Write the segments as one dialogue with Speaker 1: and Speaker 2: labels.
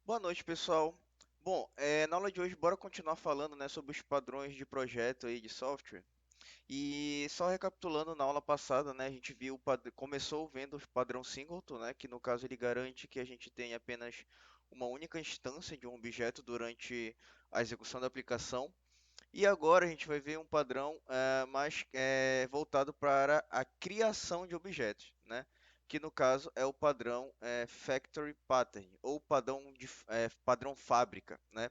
Speaker 1: Boa noite, pessoal. Bom, na aula de hoje, bora continuar falando, né, sobre os padrões de projeto aí de software. E só recapitulando, na aula passada, né, a gente viu, começou vendo o padrão singleton, né, que no caso ele garante que a gente tem apenas uma única instância de um objeto durante a execução da aplicação. E agora a gente vai ver um padrão mais voltado para a criação de objetos, né? Que no caso é o padrão Factory Pattern, ou padrão fábrica, né?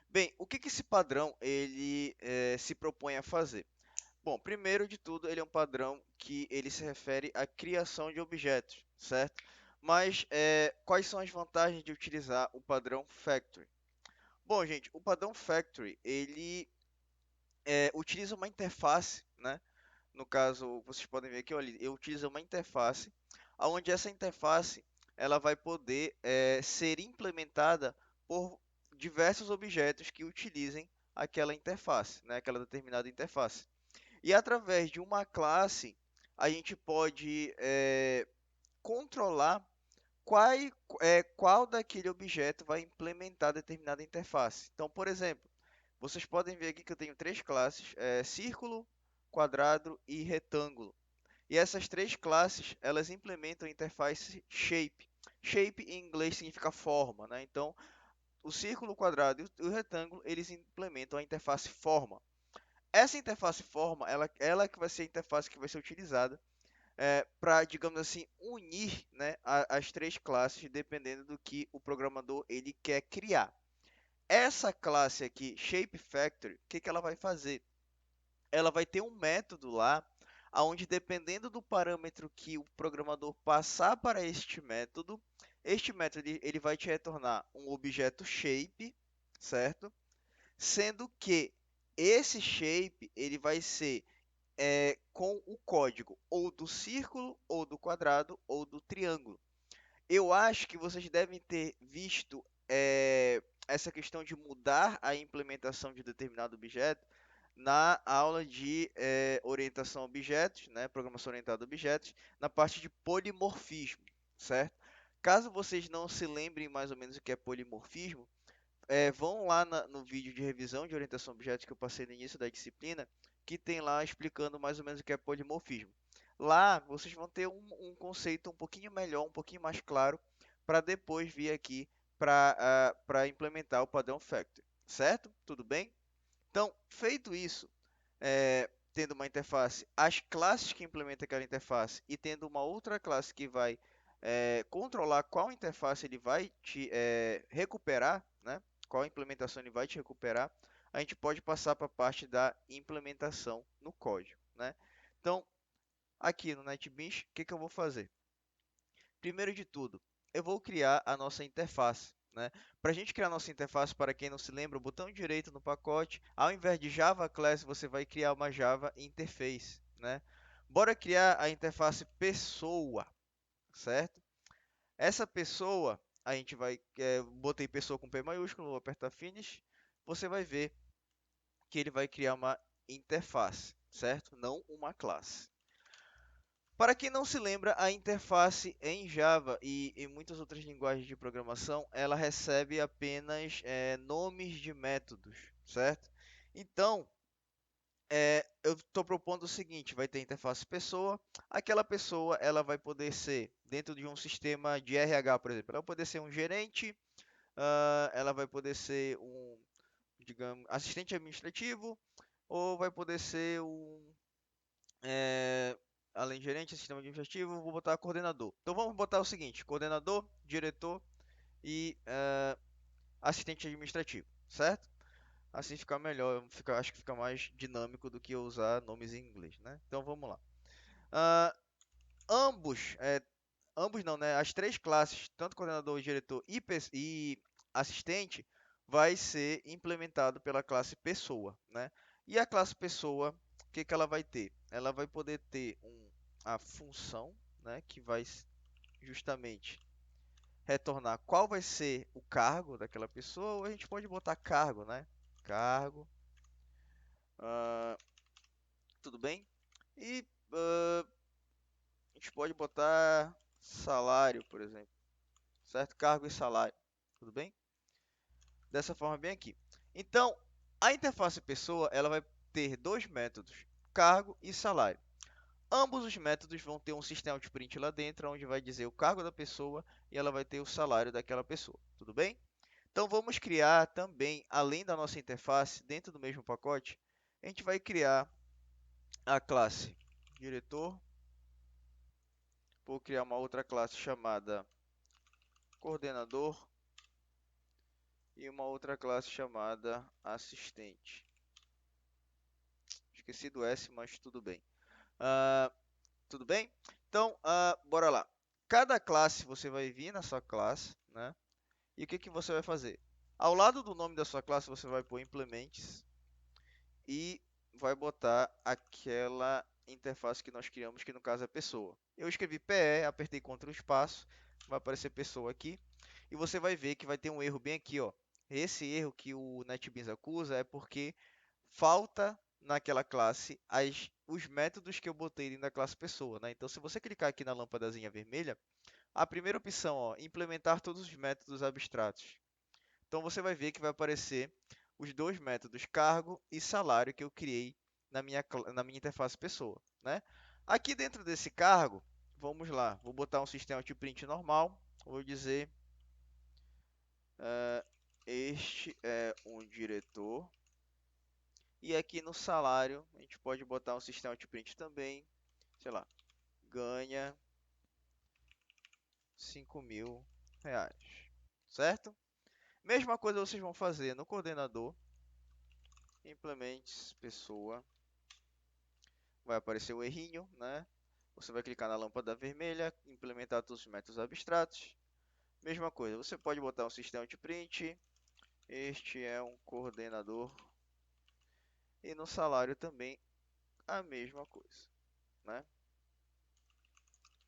Speaker 1: Bem, o que esse padrão ele se propõe a fazer? Bom, primeiro de tudo, ele é um padrão que ele se refere à criação de objetos, certo? Mas quais são as vantagens de utilizar o padrão Factory? Bom, gente, o padrão Factory ele utiliza uma interface, né? No caso, vocês podem ver aqui, olha, eu utilizo uma interface, onde essa interface ela vai poder ser implementada por diversos objetos que utilizem aquela interface, né? Aquela determinada interface. E através de uma classe, a gente pode controlar qual, qual daquele objeto vai implementar determinada interface. Então, por exemplo, vocês podem ver aqui que eu tenho três classes, círculo, quadrado e retângulo. E essas três classes, elas implementam a interface shape. Shape em inglês significa forma, né? Então, o círculo, o quadrado e o retângulo, eles implementam a interface forma. Essa interface forma, ela que vai ser a interface que vai ser utilizada para, digamos assim, unir, né, as três classes, dependendo do que o programador ele quer criar. Essa classe aqui, ShapeFactory, o que ela vai fazer? Ela vai ter um método lá, onde dependendo do parâmetro que o programador passar para este método ele vai te retornar um objeto shape, certo? Sendo que esse shape ele vai ser com o código ou do círculo, ou do quadrado, ou do triângulo. Eu acho que vocês devem ter visto essa questão de mudar a implementação de determinado objeto na aula de orientação a objetos, né, programação orientada a objetos, na parte de polimorfismo, certo? Caso vocês não se lembrem mais ou menos o que é polimorfismo, vão lá no vídeo de revisão de orientação a objetos que eu passei no início da disciplina, que tem lá explicando mais ou menos o que é polimorfismo. Lá vocês vão ter um conceito um pouquinho melhor, um pouquinho mais claro, para depois vir aqui para implementar o padrão Factory, certo? Tudo bem? Então, feito isso, tendo uma interface, as classes que implementam aquela interface e tendo uma outra classe que vai controlar qual interface ele vai te recuperar, né? Qual implementação ele vai te recuperar, a gente pode passar para a parte da implementação no código, né? Então, aqui no NetBeans, o que que eu vou fazer? Primeiro de tudo, eu vou criar a nossa interface, né? Para a gente criar a nossa interface, para quem não se lembra, o botão direito no pacote, ao invés de Java Class, você vai criar uma Java Interface, né? Bora criar a interface pessoa, certo? Essa pessoa, a gente vai, botei pessoa com P maiúsculo, vou apertar Finish, você vai ver que ele vai criar uma interface, certo? Não uma classe. Para quem não se lembra, a interface em Java e em muitas outras linguagens de programação, ela recebe apenas nomes de métodos, certo? Então, eu estou propondo o seguinte, vai ter interface pessoa, aquela pessoa ela vai poder ser, dentro de um sistema de RH, por exemplo, ela vai poder ser um gerente, ela vai poder ser um, digamos, assistente administrativo, ou vai poder ser um é, além de gerente, sistema administrativo, vou botar coordenador. Então vamos botar o seguinte: coordenador, diretor e assistente administrativo, certo? Assim fica melhor, acho que fica mais dinâmico do que eu usar nomes em inglês, né? Então vamos lá. Ah, ambos, ambos não, né? As três classes, tanto coordenador, diretor e assistente, vai ser implementado pela classe pessoa, né? E a classe pessoa, o que que ela vai ter? Ela vai poder ter a função, né? Que vai justamente retornar qual vai ser o cargo daquela pessoa, ou a gente pode botar cargo, né? Cargo, ah, tudo bem? E a gente pode botar salário, por exemplo, certo? Cargo e salário. tudo bem? Dessa forma bem aqui. Então, a interface pessoa, ela vai ter dois métodos, cargo e salário. Ambos os métodos vão ter um sistema de print lá dentro, onde vai dizer o cargo da pessoa e ela vai ter o salário daquela pessoa, tudo bem? Então vamos criar também, além da nossa interface, dentro do mesmo pacote, a gente vai criar a classe diretor. Vou criar uma outra classe chamada coordenador e uma outra classe chamada assistente. Esqueci do S, mas tudo bem. Ah, tudo bem? Então, bora lá. Cada classe você vai vir na sua classe, né? E o que que você vai fazer? Ao lado do nome da sua classe, você vai pôr implements e vai botar aquela interface que nós criamos, que no caso é pessoa. Eu escrevi PE, apertei Ctrl espaço, vai aparecer pessoa aqui, e você vai ver que vai ter um erro bem aqui, ó. Esse erro que o NetBeans acusa é porque falta naquela classe os métodos que eu botei dentro da classe pessoa, né? Então, se você clicar aqui na lâmpadazinha vermelha, a primeira opção, ó, implementar todos os métodos abstratos. Então você vai ver que vai aparecer os dois métodos cargo e salário que eu criei na minha interface pessoa, né? Aqui dentro desse cargo, vamos lá, vou botar um sistema de print normal, vou dizer este é um diretor, e aqui no salário a gente pode botar um sistema de print também, sei lá, ganha 5.000 reais, certo? Mesma coisa vocês vão fazer no coordenador, implements pessoa, vai aparecer o errinho, né? Você vai clicar na lâmpada vermelha, implementar todos os métodos abstratos. Mesma coisa, você pode botar um sistema de print, este é um coordenador, e no salário também a mesma coisa, né?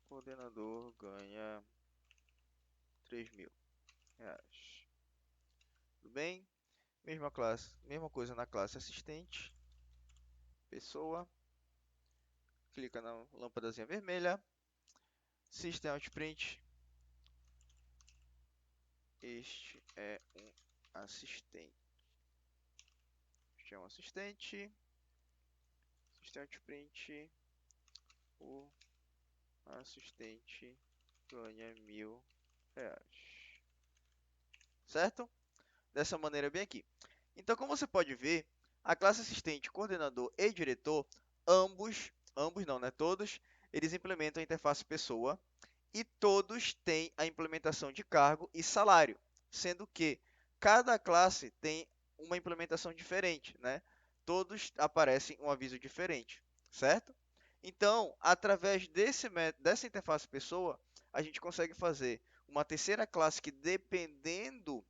Speaker 1: Coordenador ganha 3.000 reais. Tudo bem? Mesma classe, mesma coisa na classe assistente, pessoa, clica na lâmpadazinha vermelha, sistema de print, este é um assistente. Este é um assistente, sistema de print, o assistente ganha 1.000 reais, certo? Dessa maneira bem aqui. Então, como você pode ver, a classe assistente, coordenador e diretor, ambos não, né? Todos, eles implementam a interface pessoa e todos têm a implementação de cargo e salário, sendo que cada classe tem uma implementação diferente, né? Todos aparecem um aviso diferente, certo? Então, através dessa interface pessoa, a gente consegue fazer uma terceira classe que, dependendo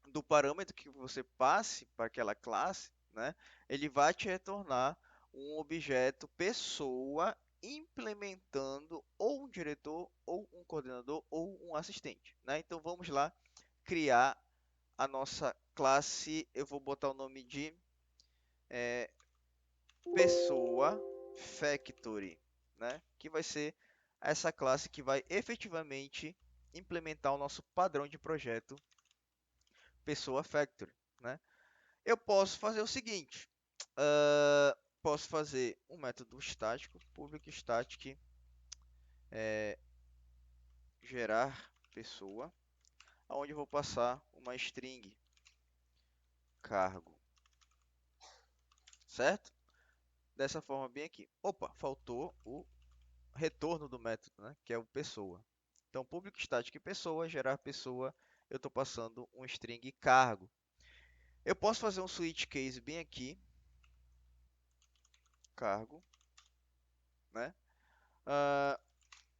Speaker 1: do parâmetro que você passe para aquela classe, né, ele vai te retornar um objeto pessoa implementando ou um diretor, ou um coordenador, ou um assistente, né? Então vamos lá criar a nossa classe. Eu vou botar o nome de pessoa factory, né? Que vai ser essa classe que vai efetivamente implementar o nosso padrão de projeto pessoa factory, né? Eu posso fazer o seguinte, posso fazer um método estático, public static, gerar pessoa, onde eu vou passar uma string cargo, certo? Dessa forma bem aqui. Opa, faltou o retorno do método, né? Que é o pessoa. Então, public static pessoa, gerar pessoa, eu estou passando um string cargo. Eu posso fazer um switch case bem aqui, cargo, né?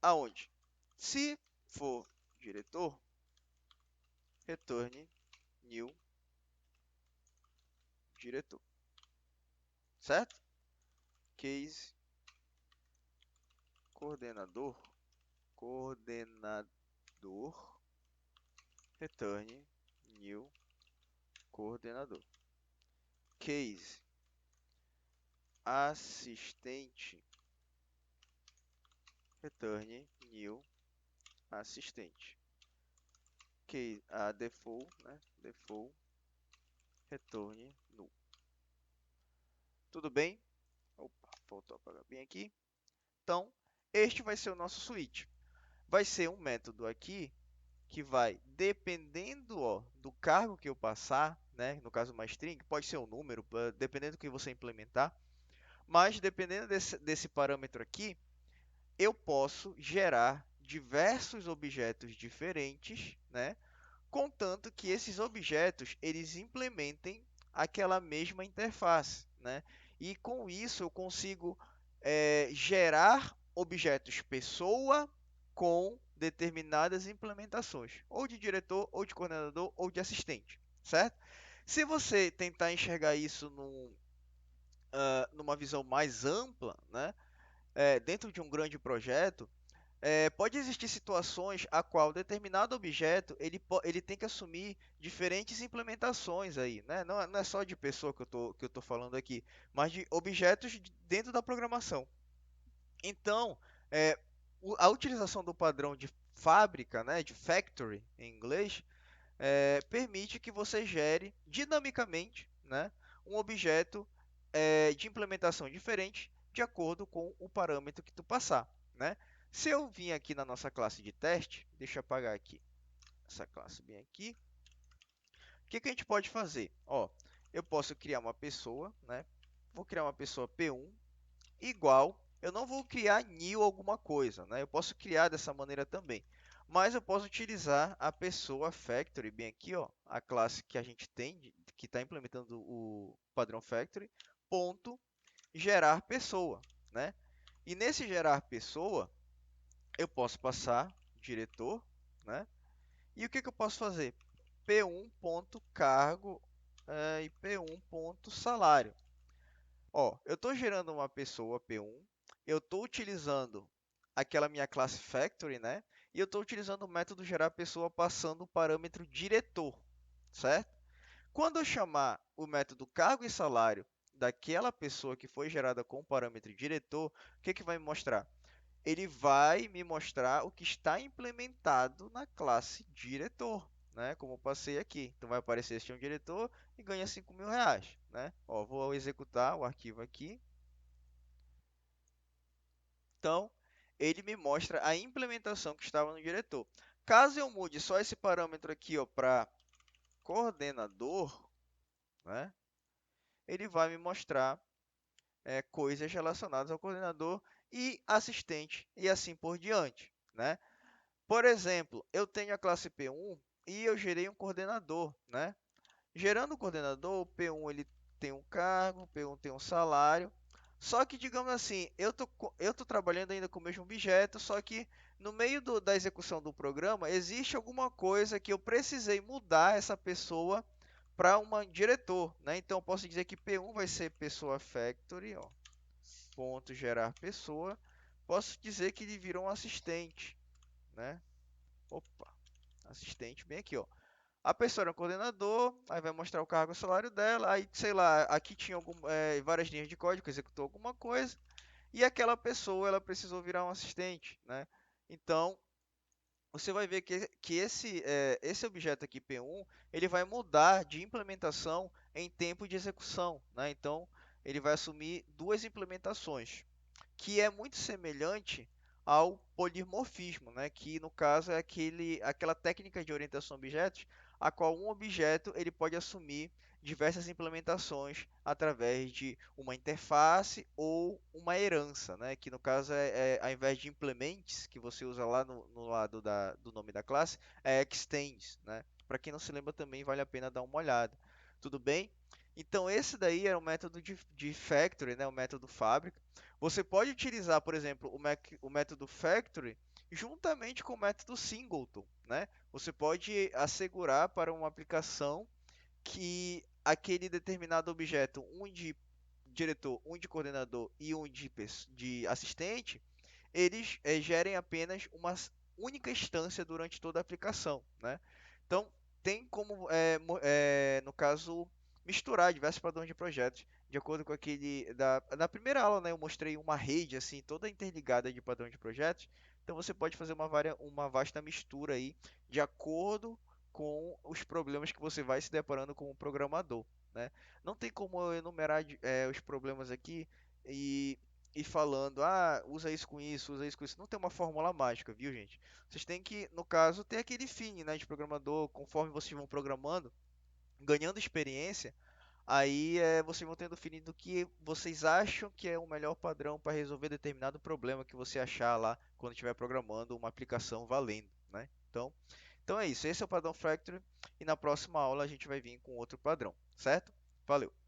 Speaker 1: Aonde? Se for diretor, retorne new diretor, certo? Case coordenador, coordenador, return new coordenador. Case assistente, return new assistente. coloquei a default, né? Default return null. Tudo bem? Opa, voltou a apagar bem aqui. Então, este vai ser o nosso switch. Vai ser um método aqui que vai, dependendo ó, do cargo que eu passar, né? No caso uma string, pode ser um número, dependendo do que você implementar, mas dependendo desse parâmetro aqui, eu posso gerar diversos objetos diferentes, né? Contanto que esses objetos eles implementem aquela mesma interface, né? E com isso eu consigo gerar objetos pessoa com determinadas implementações, ou de diretor, ou de coordenador, ou de assistente, certo? Se você tentar enxergar isso numa visão mais ampla, né? Dentro de um grande projeto, pode existir situações a qual determinado objeto ele tem que assumir diferentes implementações aí, né? Não é só de pessoa que eu tô falando aqui, mas de objetos dentro da programação. Então, é, a utilização do padrão de fábrica, né, de factory em inglês, permite que você gere dinamicamente, né, um objeto de implementação diferente de acordo com o parâmetro que tu passar, né? Se eu vim aqui na nossa classe de teste, deixa eu apagar aqui essa classe bem aqui. O que que a gente pode fazer? Ó, eu posso criar uma pessoa, né? Vou criar uma pessoa P1 igual, eu não vou criar new alguma coisa, né? Eu posso criar dessa maneira também. Mas eu posso utilizar a pessoa factory, bem aqui, ó, a classe que a gente tem, que está implementando o padrão factory, ponto, gerar pessoa, né? E nesse gerar pessoa, eu posso passar diretor, né? E o que, que eu posso fazer? P1.cargo e P1.salário. Ó, eu estou gerando uma pessoa P1, eu estou utilizando aquela minha classe factory, né? E eu estou utilizando o método gerar pessoa passando o parâmetro diretor, certo? Quando eu chamar o método cargo e salário daquela pessoa que foi gerada com o parâmetro diretor, o que, que vai me mostrar? Ele vai me mostrar o que está implementado na classe diretor, né? Como eu passei aqui. Então vai aparecer este é um diretor e ganha R$ 5.000, né? Ó, vou executar o arquivo aqui. Então, ele me mostra a implementação que estava no diretor. Caso eu mude só esse parâmetro aqui, ó, para coordenador, né? Ele vai me mostrar coisas relacionadas ao coordenador e assistente e assim por diante, né? Por exemplo, eu tenho a classe P1 e eu gerei um coordenador, né? Gerando o coordenador, o P1 ele tem um cargo, o P1 tem um salário. Só que, digamos assim, eu tô trabalhando ainda com o mesmo objeto, só que no meio da execução do programa, existe alguma coisa que eu precisei mudar essa pessoa para um diretor, né? Então, eu posso dizer que P1 vai ser pessoa factory, ó, ponto gerar pessoa. Posso dizer que ele virou um assistente, né? Opa, assistente, bem aqui, ó. A pessoa era um coordenador, aí vai mostrar o cargo e o salário dela, aí, sei lá, aqui tinha várias linhas de código, executou alguma coisa, e aquela pessoa, ela precisou virar um assistente, né? Então, você vai ver que esse objeto aqui, P1, ele vai mudar de implementação em tempo de execução, né? Então, ele vai assumir duas implementações que é muito semelhante ao polimorfismo, né? Que no caso é aquela técnica de orientação a objetos, a qual um objeto ele pode assumir diversas implementações através de uma interface ou uma herança, né? Que no caso ao invés de implements, que você usa lá no lado do nome da classe, é extends, né? Para quem não se lembra também vale a pena dar uma olhada. Tudo bem? Então esse daí é o método de factory, né? O método fábrica. Você pode utilizar, por exemplo, o método factory juntamente com o método singleton, né? Você pode assegurar para uma aplicação que aquele determinado objeto, um de diretor, um de coordenador e um de assistente, eles gerem apenas uma única instância durante toda a aplicação, né? Então, tem como, no caso, misturar diversos padrões de projetos, de acordo com aquele... Na primeira aula, né, eu mostrei uma rede, assim, toda interligada de padrões de projetos, então você pode fazer uma vasta mistura aí, de acordo com os problemas que você vai se deparando como programador, né? Não tem como eu enumerar os problemas aqui e, e falando, usa isso com isso, usa isso com isso. Não tem uma fórmula mágica, viu, gente? Vocês têm que, no caso, ter aquele feeling, né, de programador, conforme vocês vão programando, ganhando experiência. Aí vocês vão tendo feeling do que vocês acham que é o melhor padrão para resolver determinado problema que você achar lá quando estiver programando uma aplicação valendo, né? Então é isso. Esse é o padrão Factory e na próxima aula a gente vai vir com outro padrão, certo? Valeu!